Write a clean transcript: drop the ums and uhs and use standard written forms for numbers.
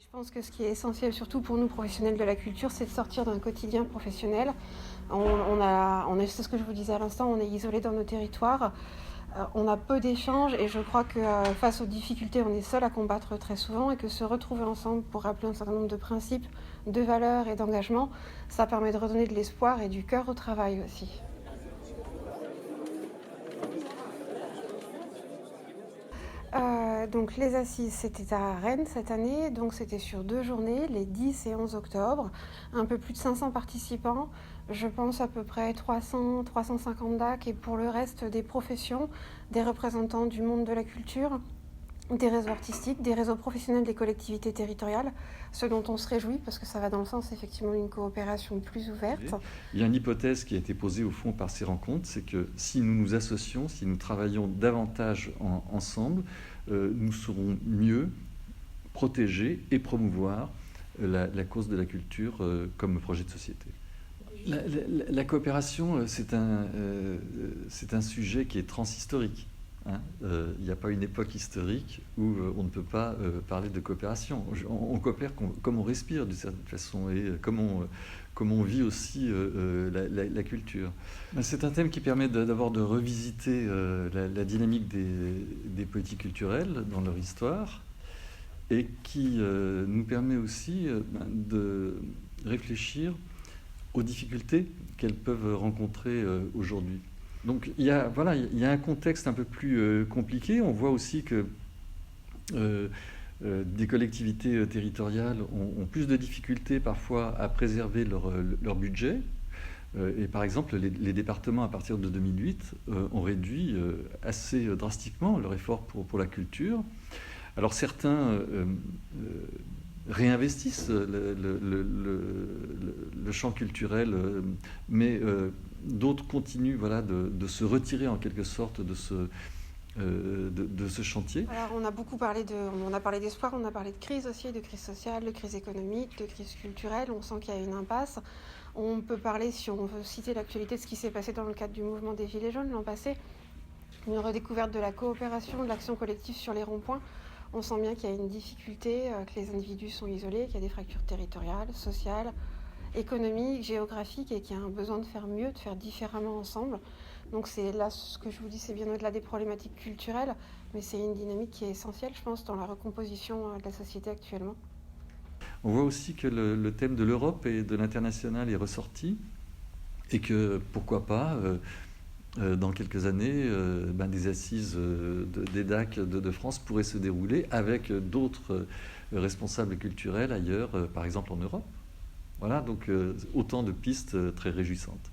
Je pense que ce qui est essentiel, surtout pour nous professionnels de la culture, c'est de sortir d'un quotidien professionnel. C'est ce que je vous disais à l'instant, on est isolé dans nos territoires, on a peu d'échanges et je crois que face aux difficultés, on est seul à combattre très souvent et que se retrouver ensemble pour rappeler un certain nombre de principes, de valeurs et d'engagement, ça permet de redonner de l'espoir et du cœur au travail aussi. Donc les assises, c'était à Rennes cette année, donc c'était sur 2 journées, les 10 et 11 octobre. Un peu plus de 500 participants, je pense à peu près 300-350 DAC et pour le reste des professions, des représentants du monde de la culture, des réseaux artistiques, des réseaux professionnels des collectivités territoriales, ce dont on se réjouit parce que ça va dans le sens effectivement d'une coopération plus ouverte. Il y a une hypothèse qui a été posée au fond par ces rencontres, c'est que si nous nous associons, si nous travaillons davantage ensemble, nous saurons mieux protéger et promouvoir la cause de la culture comme projet de société. La coopération, c'est un sujet qui est transhistorique. Il n'y a pas une époque historique où on ne peut pas parler de coopération. On coopère comme on respire d'une certaine façon et comme on vit aussi la culture. C'est un thème qui permet d'abord de revisiter la dynamique des politiques culturelles dans leur histoire et qui nous permet aussi de réfléchir aux difficultés qu'elles peuvent rencontrer aujourd'hui. Donc il y a un contexte un peu plus compliqué. On voit aussi que des collectivités territoriales ont plus de difficultés parfois à préserver leur budget. Et par exemple, les départements, à partir de 2008, ont réduit assez drastiquement leur effort pour la culture. Alors certains réinvestissent le champ culturel, mais d'autres continuent de se retirer en quelque sorte de ce chantier. Alors, on a parlé d'espoir, on a parlé de crise aussi, de crise sociale, de crise économique, de crise culturelle. On sent qu'il y a une impasse. On peut parler, si on veut citer l'actualité, de ce qui s'est passé dans le cadre du mouvement des Gilets jaunes l'an passé, une redécouverte de la coopération, de l'action collective sur les ronds-points. On sent bien qu'il y a une difficulté, que les individus sont isolés, qu'il y a des fractures territoriales, sociales, économiques, géographiques et qu'il y a un besoin de faire mieux, de faire différemment ensemble. Donc c'est là ce que je vous dis, c'est bien au-delà des problématiques culturelles, mais c'est une dynamique qui est essentielle, je pense, dans la recomposition de la société actuellement. On voit aussi que le thème de l'Europe et de l'international est ressorti et que, pourquoi pas, dans quelques années, des assises des DAC de France pourraient se dérouler avec d'autres responsables culturels ailleurs, par exemple en Europe. Voilà, donc autant de pistes très réjouissantes.